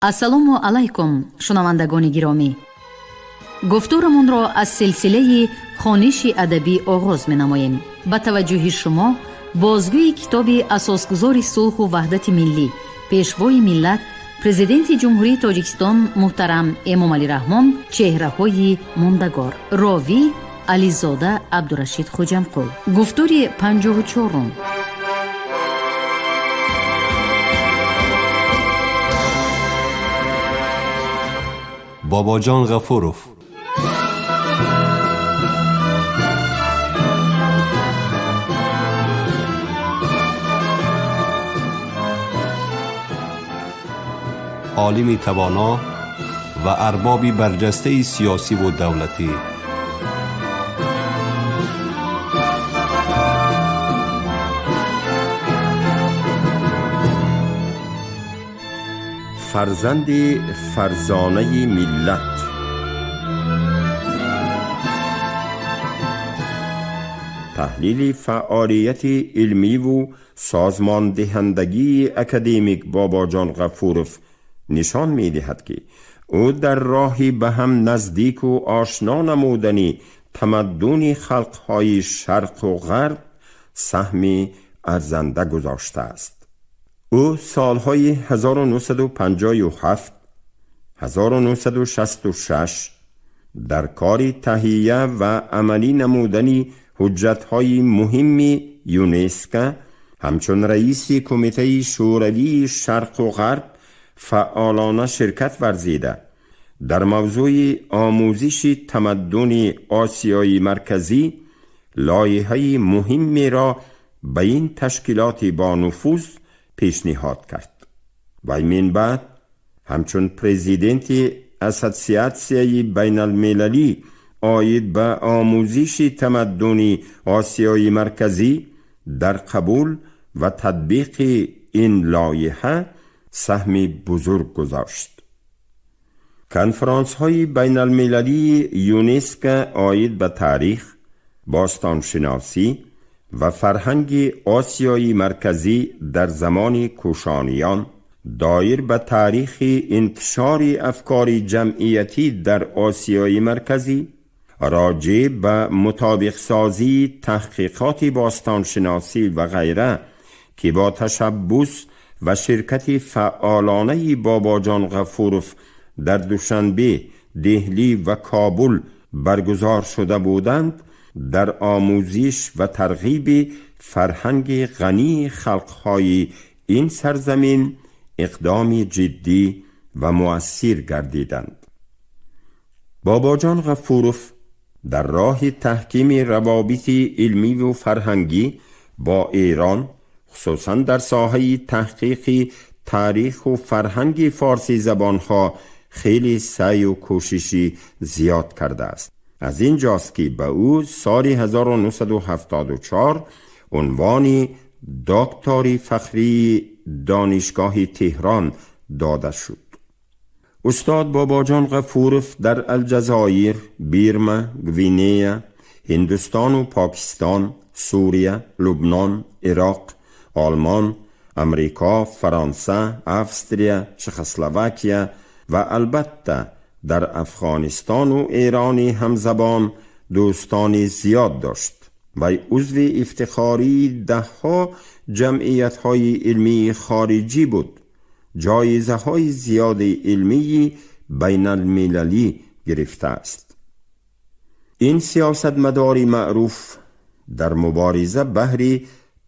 ассалому алайкум шунавандагони гиромӣ. гуфтурамонро аз силсилаи хониши адабӣ оғоз менамоем. ба таваҷҷӯҳи шумо бозгӯи китоби асосгузори сулҳу ваҳдати миллӣ, пешвои миллат, президенти ҷумҳурии тоҷикистон муҳтарам эмомалӣ раҳмон, чеҳраҳои мондагор. ровӣ ализода абдурашид хоҷамқул. гуфтури 54. باباجان غفورов. عالم توانا و ارباب برجسته سیاسی و دولتی، فرزند فرزانه ملت، تحلیل فعالیت علمی و سازماندهندگی اکادمیک باباجان غفورов نشان می دهد که او در راهی به هم نزدیک و آشنا نمودنی تمدن خلقهای شرق و غرب سهمی ارزنده گذاشته است. او سالهای 1957 1966 در کار تهیه و عملی نمودنی حجتهای مهم یونسکو همچون رئیس کمیته شوروی شرق و غرب فعالانه شرکت ورزیده. در موضوع آموزش تمدن آسیای مرکزی لایحه مهمی را به این تشکیلات با نفوذ پیشنهاد کرد. و من بعد همچون پرزیدنت اسوسیاسیون بین المللی آید به آموزش تمدن آسیای مرکزی در قبول و تطبیق این لایحه سهمی بزرگ گذاشت. کنفرانس های بین المللی یونسکو آید به تاریخ، باستانشناسی و فرهنگ آسیای مرکزی در زمان کوشانیان، دایر به تاریخ انتشار افکار جمعیتی در آسیای مرکزی، راجع به مطابق سازی تحقیقات باستانشناسی و غیره که با تشبث و شرکت فعالانه باباجان غفورов در دوشنبه، دهلی و کابل برگزار شده بودند، در آموزش و ترغیب فرهنگ غنی خلقهای این سرزمین اقدام جدی و مؤثر گردیدند. باباجان غفورov در راه تحکیم روابط علمی و فرهنگی با ایران، خصوصا در ساحه تحقیق تاریخ و فرهنگ فارسی زبانها خیلی سعی و کوششی زیاد کرده است. از این جاست که به او سال 1974 عنوان دکتری فخری دانشگاه تهران داده شد. استاد باباجان غفورov در الجزایر، بیرما، گوینه، هندوستان و پاکستان، سوریه، لبنان، عراق، آلمان، امریکا، فرانسه، استرالیا، چکسلواکیه و البته در افغانستان و ایران همزبان دوستان زیاد داشت و عضو افتخاری دهها جمعیت های علمی خارجی بود. جایزه های زیاد علمی بین المللی گرفته است. این سیاستمدار معروف در مبارزه بهر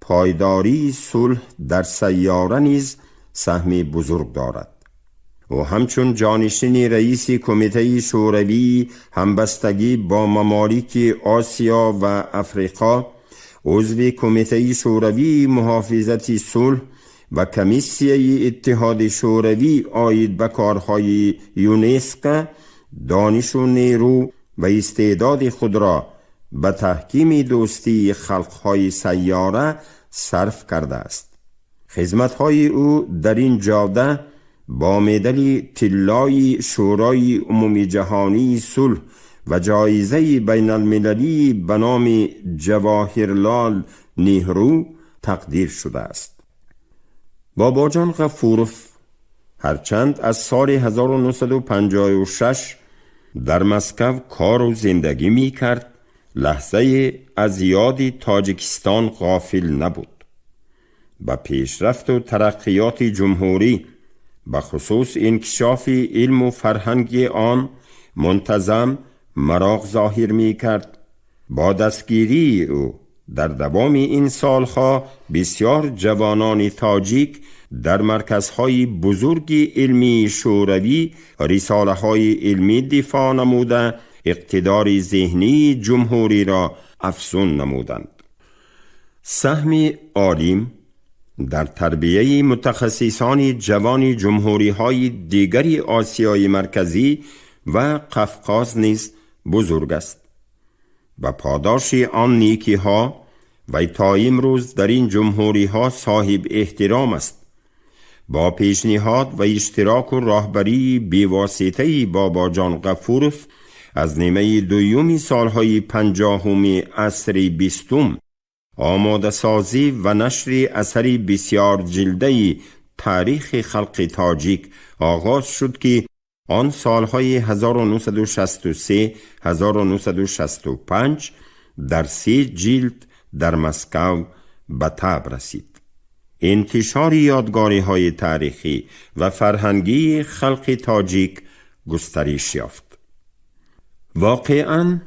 پایداری صلح در سیاره نیز سهمی بزرگ دارد. و همچون جانشین رئیس کمیته شوروی همبستگی با ممالک آسیا و افریقا، عضو کمیته شوروی محافظت صلح و کمیسیه اتحاد شوروی آید به کارهای یونسکو، دانش و نیرو و استعداد خود را به تحکیم دوستی خلقهای سیاره صرف کرده است. خدمت‌های او در این جاده با مدال طلای شورای عمومی جهانی صلح و جایزه بین المللی به نام جواهرلال نهرو تقدیر شده است. باباجان غفورov هرچند از سال 1956 در مسکو کار و زندگی می کرد، لحظه از یاد تاجیکستان غافل نبود. با پیشرفت و ترقیات جمهوری، به خصوص انکشاف علم و فرهنگ آن، منتظم مراغ ظاهر می کرد. با دستگیری او در دوام این سالها بسیار جوانان تاجیک در مرکزهای بزرگ علمی شوروی رساله های علمی دفاع نموده اقتدار ذهنی جمهوری را افزون نمودند. سهم عالم در تربیه متخصصان جوان جمهوری های دیگری آسیای مرکزی و قفقاز نیز بزرگ است و پاداش آن نیکی ها و تا امروز در این جمهوری ها صاحب احترام است. با پیشنهاد و اشتراک و راهبری بیواسطه بابا جان غفورف از نیمه دوم سالهای 50 عصر 20 آماده سازی و نشر اثری بسیار جلده تاریخ خلق تاجیک آغاز شد که آن سالهای 1963-1965 در 3 جلد در مسکو به طبع رسید. انتشار یادگاری های تاریخی و فرهنگی خلق تاجیک گسترش یافت. واقعاً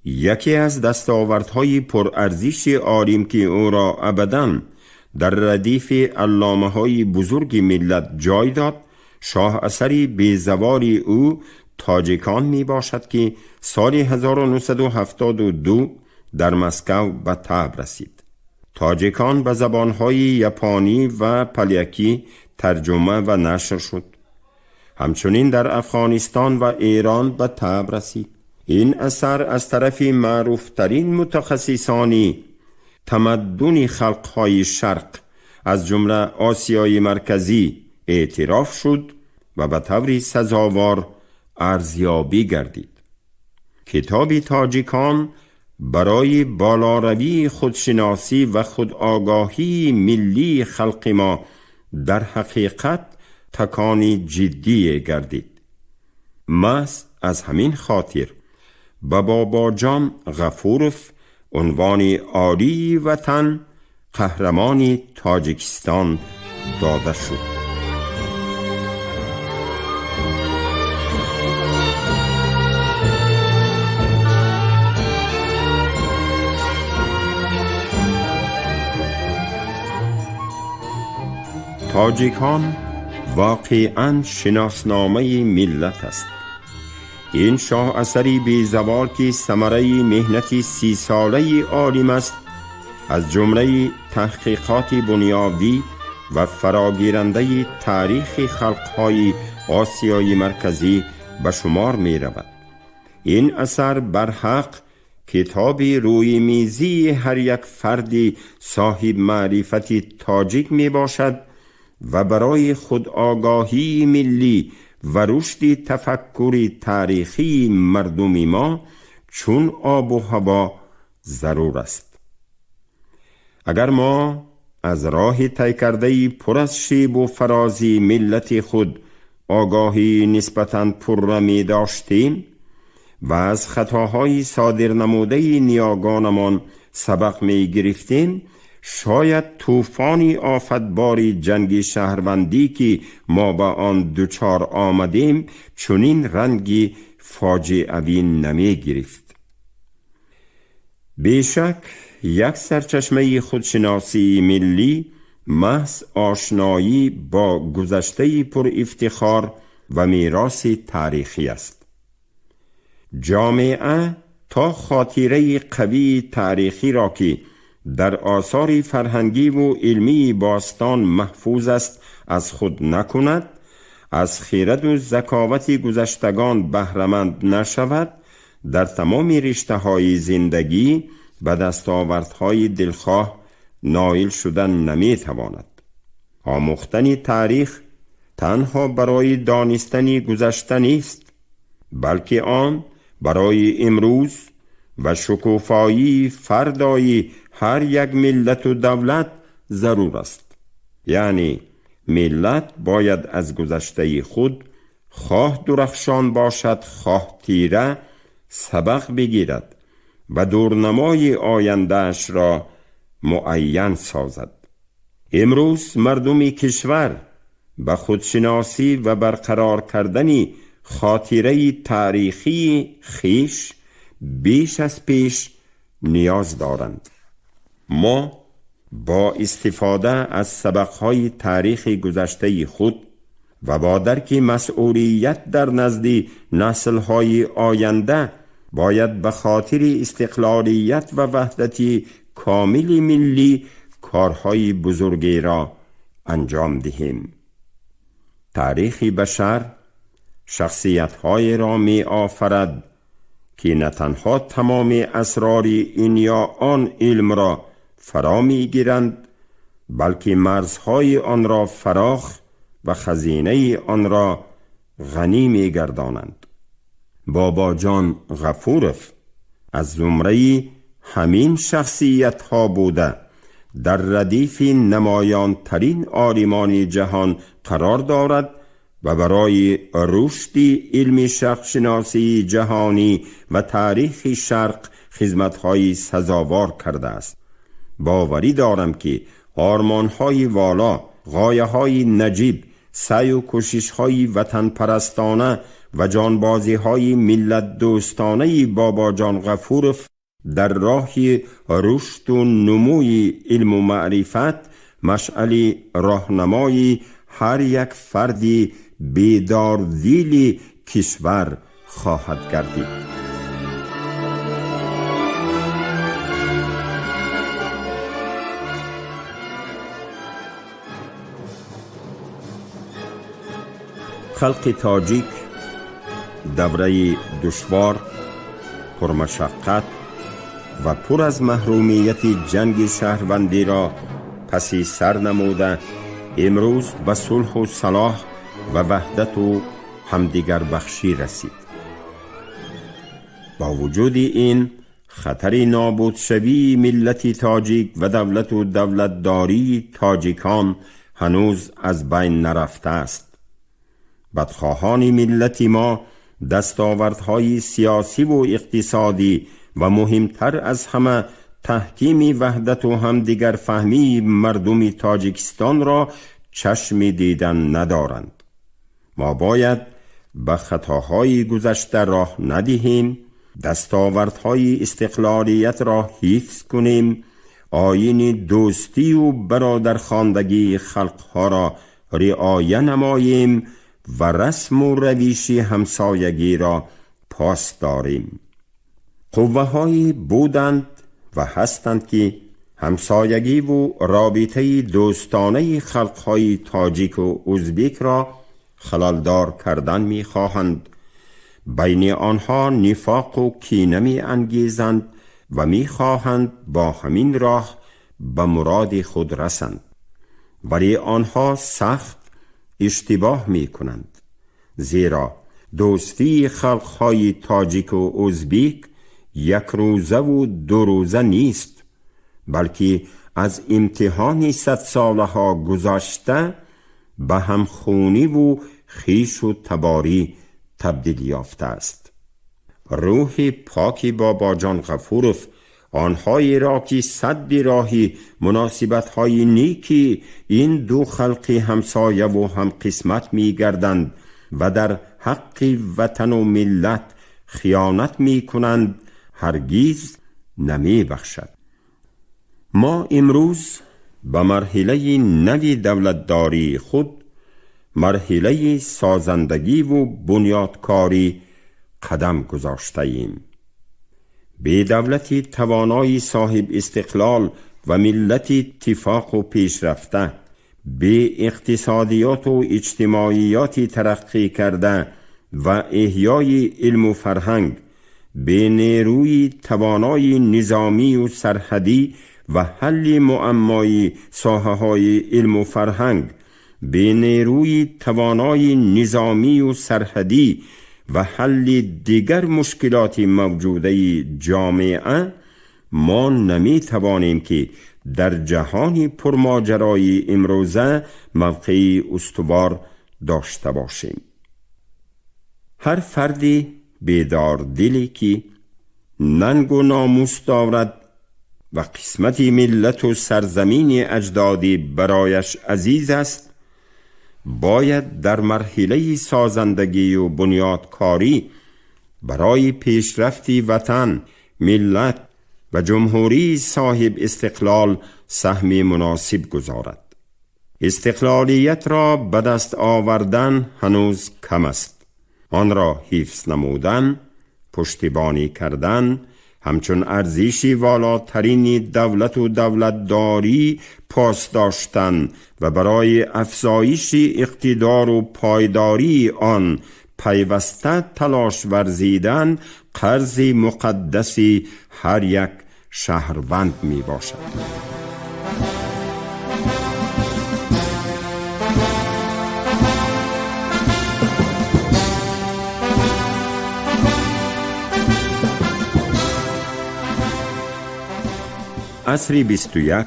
یکی از دستاوردهای پرارزش عالم که او را ابداً در ردیف علامه های بزرگ ملت جای داد، شاه اثری بیزوال او تاجیکان می باشد که سال 1972 در مسکو به طبع رسید. تاجیکان به زبانهای یپانی و پلیکی ترجمه و نشر شد. همچنین در افغانستان و ایران به طبع رسید. این اثر از طرف معروفترین متخصصان تمدن خلقهای شرق از جمله آسیای مرکزی اعتراف شد و به طور سزاوار ارزیابی گردید. کتاب تاجیکان برای بالاروی خودشناسی و خودآگاهی ملی خلق ما در حقیقت تکانی جدی گردید. محض از همین خاطر به بابا جان غفورف عنوان عالی وطن قهرمان تاجیکستان داده شد. تاجیکان واقعاً شناسنامه ملت است. این شاه اثری بیزوال که ثمره مهنت 30 ساله عالم است، از جمله تحقیقات بنیادی و فراگیرنده تاریخ خلقهای آسیای مرکزی به شمار می رود. این اثر برحق کتاب روی میزی هر یک فردی صاحب معرفت تاجیک می باشد و برای خودآگاهی ملی و رشد تفکر تاریخی مردم ما چون آب و هوا ضرور است. اگر ما از راه طی کرده پر از شیب و فرازی ملت خود آگاهی نسبتاً پررمی داشتیم و از خطاهای صادر نموده نیاگانمان سبق می گرفتیم، شاید طوفانی آفتباری جنگ شهروندی که ما با آن دوچار آمدیم چنین رنگی فاجعه‌ای نمی گرفت. بیشک یک سرچشمه خودشناسی ملی محض آشنایی با گذشته پر افتخار و میراث تاریخی است. جامعه تا خاطره قوی تاریخی را که در آثار فرهنگی و علمی باستان محفوظ است از خود نکند، از خرد و ذکاوت گذشتگان بهره‌مند نشود، در تمام رشته‌های زندگی به دستاوردهای دلخواه نائل شدن نمی‌تواند. آموختن تاریخ تنها برای دانستن گذشته نیست، بلکه آن برای امروز و شکوفایی فردای هر یک ملت و دولت ضرور است. یعنی ملت باید از گذشته خود خواه درخشان باشد خواه تیره سبق بگیرد و دورنمای آیندهش را معین سازد. امروز مردم کشور به خودشناسی و برقرار کردن خاطره تاریخی خیش بیش از پیش نیاز دارند. ما با استفاده از سبقهای تاریخ گذشته خود و با درک مسئولیت در نزد نسل‌های آینده باید به خاطر استقلالیت و وحدت کامل ملی کارهای بزرگی را انجام دهیم. تاریخ بشر شخصیت‌های را می آفرد که نه تنها تمام اسرار این یا آن علم را فرا می گیرند، بلکه مرزهای آن را فراخ و خزینه آن را غنی می گردانند. بابا جان غفورف از زمره همین شخصیت ها بوده در ردیف نمایان ترین عالمان جهان قرار دارد و برای رشد علم شرق شناسی جهانی و تاریخ شرق خدمت‌های سزاوار کرده است. باوری دارم که آرمان‌های والا، غایه‌های نجیب، سعی و کوشش‌های وطن پرستانه و جانبازی‌های ملت دوستانه بابا جان غفورف در راه رشد و نموی علم و معرفت مشعل راهنمای هر یک فردی بیدار دل کشور خواهد گردید. خلق تاجیک دوره دشوار، پرمشقت و پر از محرومیت جنگ شهروندی را پسی سر نموده امروز به صلح و صلاح و وحدت و همدیگر بخشی رسید. با وجود این خطر نابود شوی ملت تاجیک و دولت و دولتداری تاجیکان هنوز از بین نرفته است. بدخواهان ملت ما دستاوردهای سیاسی و اقتصادی و مهمتر از همه تحکیم وحدت و همدیگر فهمی مردم تاجیکستان را چشم دیدن ندارند. ما باید به خطاهای گذشته راه ندهیم، دستاوردهای استقلالیت را حفظ کنیم، آیین دوستی و برادرخواندگی خلقها را رعایت نماییم و رسم و روش همسایگی را پاس داریم. قوه‌هایی بودند و هستند که همسایگی و رابطه دوستانه خلقهای تاجیک و ازبک را خلالدار کردن می خواهند. بین آنها نفاق و کینه می انگیزند و می خواهند با همین راه به مراد خود رسند، ولی آنها سخت اشتباه می کنند، زیرا دوستی خلقهای تاجیک و ازبک یک روزه و دو روزه نیست، بلکه از امتحان 100 ساله ها گذشته به همخونی و خیش و تباری تبدیل یافته است. روح پاکی بابا جان غفورف آنهایی را که صد راهی مناسبت‌های نیکی این دو خلق همسایه و هم قسمت می گردند و در حق وطن و ملت خیانت می کنند هرگیز نمی بخشد. ما امروز به مرحله نوی دولتداری خود، مرحله سازندگی و بنیادکاری قدم گذاشته ایم. به دولتی توانایی صاحب استقلال و ملت اتفاق و پیشرفته، به اقتصادیات و اجتماعیاتی ترقی کرده و احیای علم و فرهنگ، به نیروی توانای نظامی و سرحدی و حل معمای ساحه‌های علم و فرهنگ، به نیروی توانای نظامی و سرحدی و حل دیگر مشکلات موجوده جامعه، ما نمی توانیم که در جهانی پرماجرای امروزه موقعی استوار داشته باشیم. هر فردی بیدار دلی که ننگ و ناموس دارد و قسمت ملت و سرزمین اجدادی برایش عزیز است، باید در مرحله سازندگی و بنیادکاری برای پیشرفت وطن، ملت و جمهوری صاحب استقلال سهم مناسب گذارد. استقلالیت را به دست آوردن هنوز کم است. آن را حفظ نمودن، پشتیبانی کردن، همچون ارزشی والاترین دولت و دولتداری پاس داشتن و برای افزایش اقتدار و پایداری آن پیوسته تلاش ورزیدن قرض مقدسی هر یک شهروند می باشد. عصر 21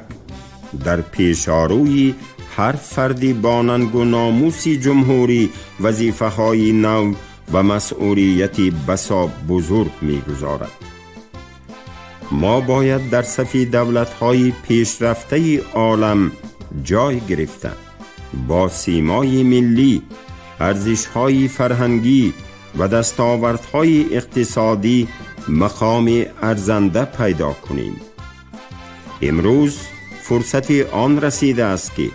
در پیشاروی هر فردی با ننگ و ناموس جمهوری وظیفه‌های نو و مسئولیتی بسا بزرگ می‌گذارد. ما باید در صف دولت‌های پیشرفته عالم جای گرفته با سیمای ملی، ارزش‌های فرهنگی و دستاوردهای اقتصادی مقام ارزنده پیدا کنیم. امروز فرصت آن رسیده است که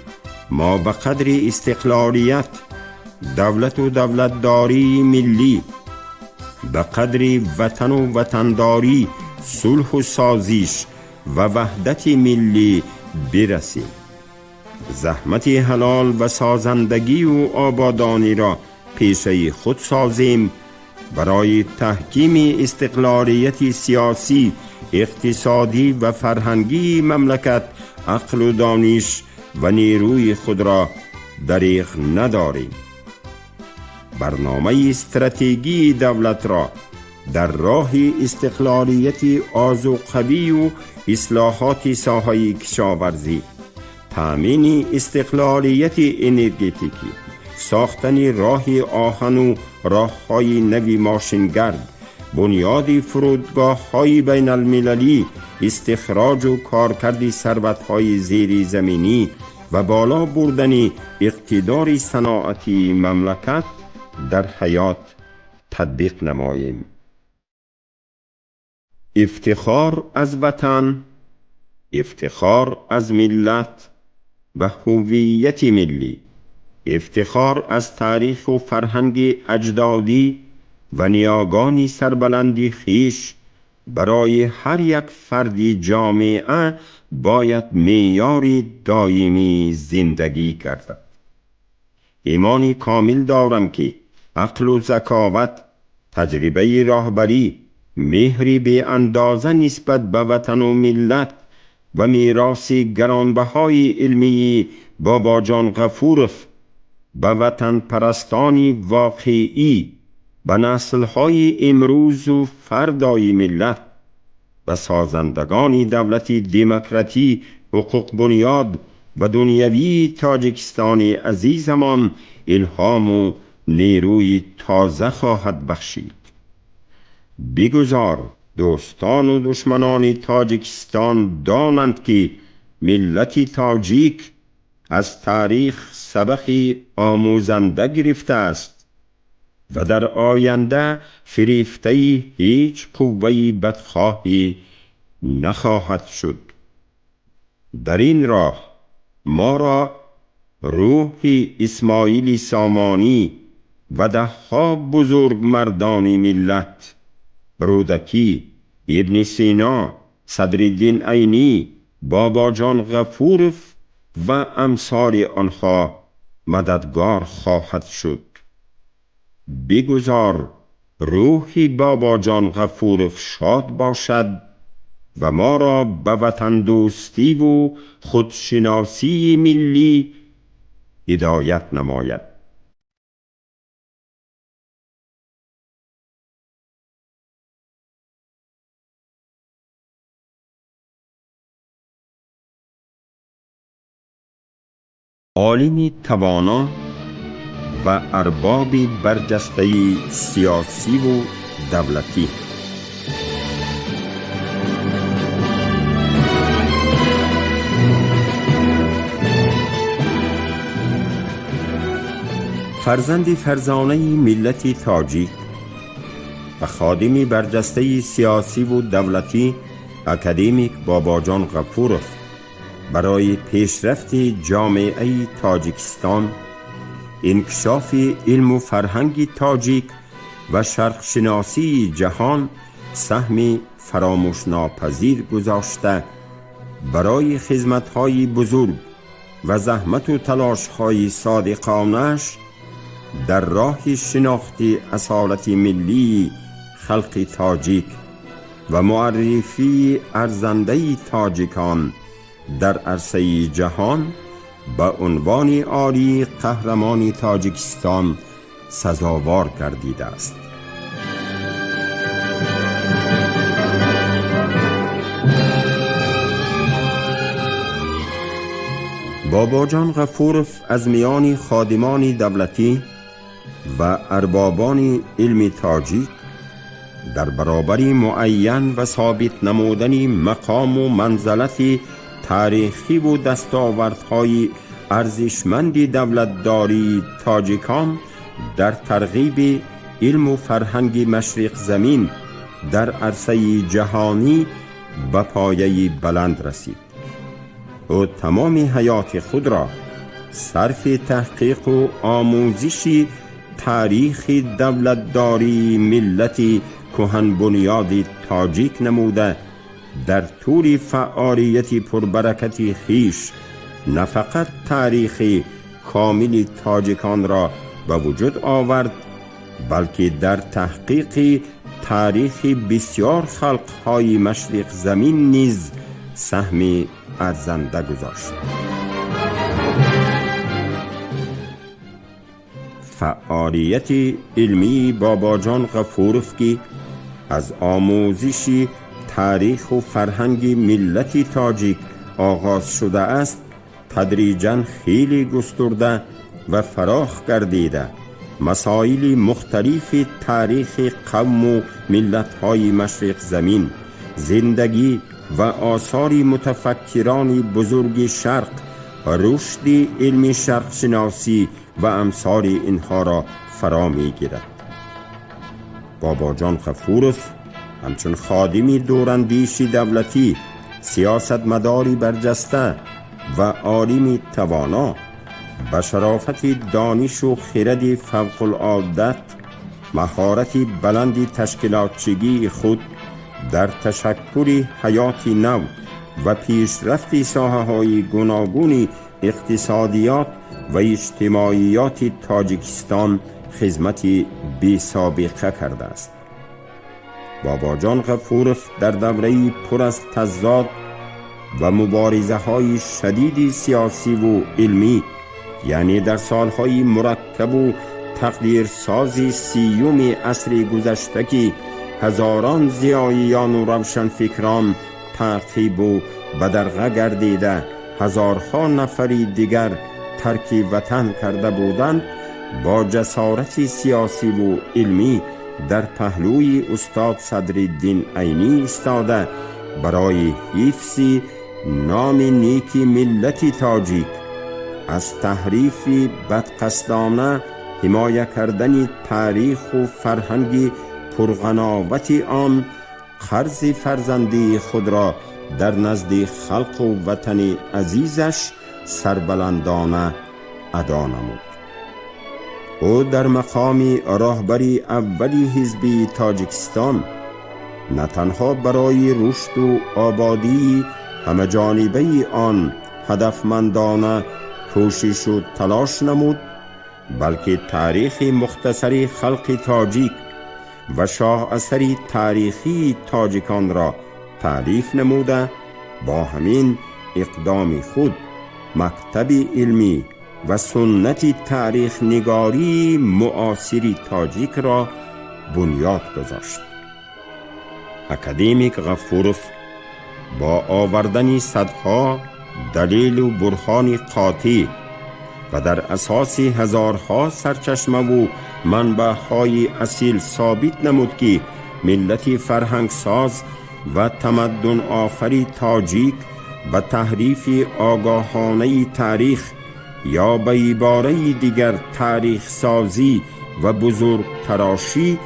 ما به قدر استقلالیت، دولت و دولتداری ملی، به قدر وطن و وطنداری، صلح و سازش و وحدت ملی برسیم. زحمت حلال و سازندگی و آبادانی را پیشه خود سازیم. برای تحکیم استقلالیت سیاسی، اقتصادی و فرهنگی مملکت عقل و دانش و نیروی خود را دریغ نداریم. برنامه استراتژی دولت را در راه استقلالیت آزاد قوی و اصلاحات ساحه کشاورزی، تامین استقلالیت انرژتیکی، ساختن راه آهن و راه‌های نوی ماشینگرد، بنیاد فرودگاه‌های بین المللی، استخراج و کارکرد ثروت‌های زیر زمینی و بالا بردن اقتدار صنعتی مملکت در حیات تطبیق نماییم. افتخار از وطن، افتخار از ملت و هویت ملی، افتخار از تاریخ و فرهنگ اجدادی و نیاگان سربلندی خیش برای هر یک فردی جامعه باید معیار دائمی زندگی گردد. ایمانی کامل دارم که عقل و ذکاوت، تجربه راهبری، مهری به اندازه نسبت به وطن و ملت و میراث گرانبهای علمی بابا جان غفورف به وطن پرستانی واقعی، به نسل‌های امروز و فردای ملت و سازندگان دولت دموکراتی حقوق بنیاد و دنیوی تاجیکستان عزیزمان الهام و نیروی تازه خواهد بخشید. بگذار دوستان و دشمنان تاجیکستان دانند که ملت تاجیک از تاریخ سبقی آموزنده گرفته است و در آینده فریفته هیچ قوه بدخواهی نخواهد شد. در این راه ما را روح اسماعیل سامانی و دهها بزرگ مردان ملت، رودکی، ابن سینا، صدرالدین عینی، بابا جان غفورف و امثال آنها مددگار خواهد شد. بگذار روح بابا جان غفورف شاد باشد و ما را به وطن دوستی و خودشناسی ملی هدایت نماید. عالمی توانا و اربابی برجسته سیاسی و دولتی. فرزندی فرزانه ملت تاجیک و خادمی برجسته سیاسی و دولتی، اکادمیک باباجان غفورف برای پیشرفت جامعه تاجیکستان، انکشاف علم و فرهنگ تاجیک و شرقشناسی جهان سهمی فراموش ناپذیر گذاشته، برای خدمت‌های بزرگ و زحمت و تلاش‌های صادقانه‌اش در راه شناخت اصالت ملی خلق تاجیک و معرفی ارزنده تاجیکان در عرصه جهان به عنوان عالی قهرمان تاجیکستان سزاوار گردیده است. باباجان غفورف از میان خادمان دولتی و اربابان علم تاجیک در برابر معین و ثابت نمودن مقام و منزلت تاریخی و دستاوردهای ارزشمند دولتداری تاجیکان در ترغیب علم و فرهنگ مشرق زمین در عرصه جهانی به پایه بلند رسید. او تمام حیات خود را صرف تحقیق و آموزش تاریخ دولتداری ملت کهن بنیاد تاجیک نموده، در طول فعالیت پربرکت خیش نه فقط تاریخ کامل تاجیکان را به وجود آورد، بلکه در تحقیق تاریخ بسیار خلقهای مشرق زمین نیز سهمی ارزنده گذاشت. فعالیت علمی باباجان غفورف که از آموزش تاریخ و فرهنگ ملت تاجیک آغاز شده است، تدریجاً خیلی گسترده و فراخ گردیده مسائل مختلف تاریخ قوم و ملت‌های مشرق زمین، زندگی و آثار متفکران بزرگ شرق، رشد علم شرق شناسی و امثال اینها را فرا می‌گیرد. باباجان غفورف همچون خادمی دوراندیش دولتی، سیاستمداری برجسته و عالمی توانا به شرافت دانش و خرد فوق العاده، مهارت بلند تشکیلاتچگی خود در تشکل حیات نو و پیشرفت ساحه‌های گوناگون اقتصادیات و اجتماعیات تاجیکستان خدمت بی سابقه کرده است. باباجان غفورف در دوره پر از تضاد و مبارزه های شدید سیاسی و علمی، یعنی در سالهای مرکب و تقدیرساز 30 عصر گذشته که هزاران زیاییان و روشنفکران تعقیب و بدرقه گردیده، هزارها نفر دیگر ترک وطن کرده بودند، با جسارت سیاسی و علمی در پهلوی استاد صدرالدین عینی ایستاده برای حفظ نام نیک ملت تاجیک از تحریف بدقصدانه حمایه کردن تاریخ و فرهنگ پرغناوت آن، قرض فرزندی خود را در نزد خلق و وطن عزیزش سربلندانه ادا نمود. او در مقام راهبری اولی حزب تاجیکستان نه تنها برای رشد و آبادی همه جانبه آن هدفمندانه کوشش و تلاش نمود، بلکه تاریخ مختصر خلق تاجیک و شاه اثری تاریخی تاجیکان را تعریف نموده، با همین اقدام خود مکتب علمی و سنت تاریخ نگاری معاصر تاجیک را بنیاد گذاشت. اکادمیک غفورف با آوردن صدها دلیل و برهان قاطع و در اساس هزارها سرچشمه و منبع‌های اصیل ثابت نمود که ملت فرهنگ ساز و تمدن آفری تاجیک به تحریف آگاهانه تاریخ یا به عباره دیگر تاریخ سازی و بزرگ تراشی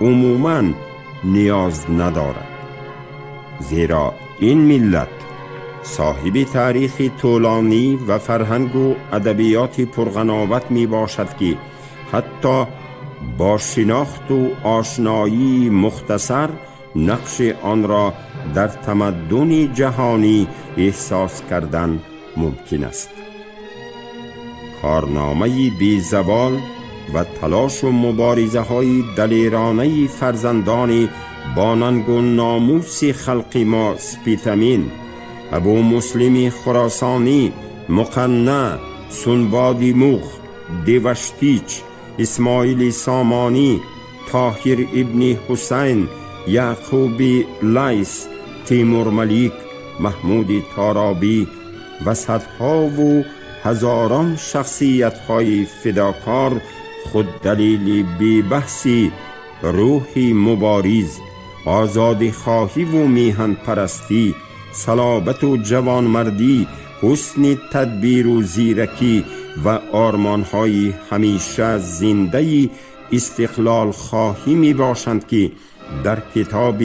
عموماً نیاز ندارد، زیرا این ملت صاحب تاریخی طولانی و فرهنگ و ادبیات پرغناوت می باشد که حتی با شناخت و آشنایی مختصر نقش آن را در تمدن جهانی احساس کردن ممکن است. کارنامه بی‌زوال و تلاش و مبارزه های دلیرانه فرزندان باننگ و ناموس خلق ما سپیتمین، ابو مسلم خراسانی، مقنع، سنبادی موغ، دیوشتیچ، اسماعیل سامانی، طاهر ابن حسین، یعقوب لیث، تیمور ملیک، محمود تارابی و صدها و هزاران شخصیت‌های فداکار خود دلیل بی‌بحثی روحی مبارز، آزادی خواهی و میهن پرستی، صلابت و جوانمردی، حسن تدبیر و زیرکی و آرمان‌های همیشه زنده استقلال خواهی می باشند که در کتاب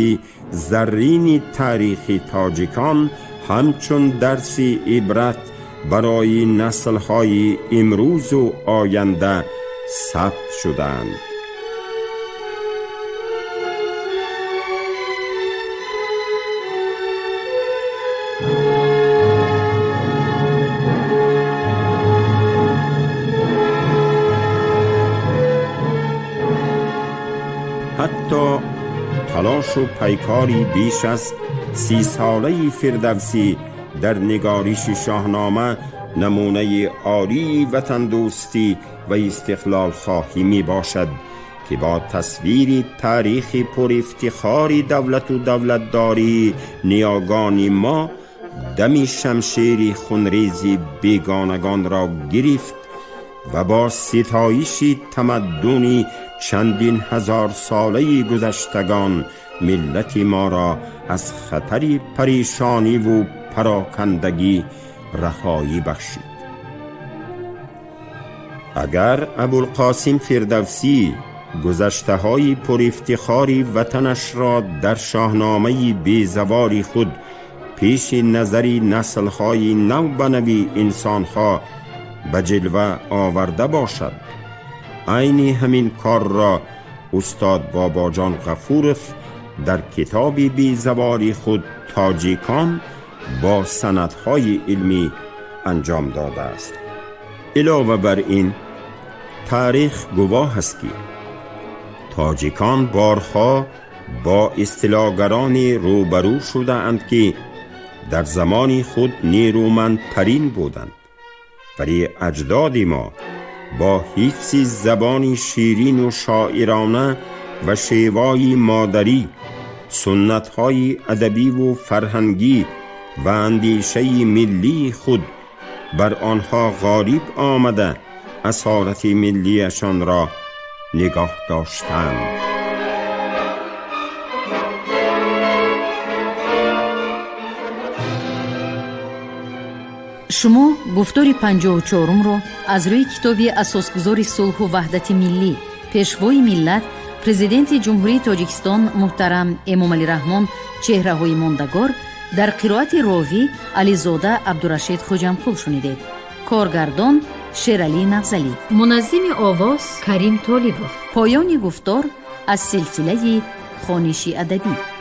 زرین تاریخ تاجیکان همچون درس عبرت برای نسل‌های امروز و آینده ثبت شدند. حتی تلاش و پیکاری بیش از 30 ساله فردوسی در نگارش شاهنامه نمونه عالی وطن دوستی و استقلال خواهی می باشد که با تصویر تاریخ پر افتخار دولت و دولتداری نیاگان ما دم شمشیر خونریزی بیگانگان را گرفت و با ستایش تمدنی چندین هزار ساله گذشتگان ملت ما را از خطر پریشانی و پراکندگی رهایی بخشید. اگر ابوالقاسم فردوسی گذشته های پر افتخاری وطنش را در شاهنامه بیزوال خود پیش نظری نسل‌های نوبنوی انسان‌ها به جلوه آورده باشد، عین همین کار را استاد باباجان غفورف در کتاب بیزوال خود تاجیکان با سندهای علمی انجام داده است. علاوه بر این، تاریخ گواه است که تاجیکان بارها با اصطلاحگران روبرو شده اند که در زمان خود نیرومندترین بودند، ولی اجداد ما با حفظ زبان شیرین و شاعرانه و شیوای مادری، سنت‌های ادبی و فرهنگی و اندیشه ملی خود بر آنها غالب آمده اسارت ملیشان را نگاه داشتند. شما گفتار 54 رو از روی کتاب اساسگذار صلح و وحدت ملی، پیشوای ملت، پرزیدنت جمهوری تاجیکستان محترم امامعلی رحمان چهره‌های ماندگار در قرائت راوی علیزاده عبدالرشید خوجمپور شنیدید. کارگردان شیرعلی نغزلی، منظم آواز کریم طالبوف. پایان گفتار از سلسله خوانشی ادبی.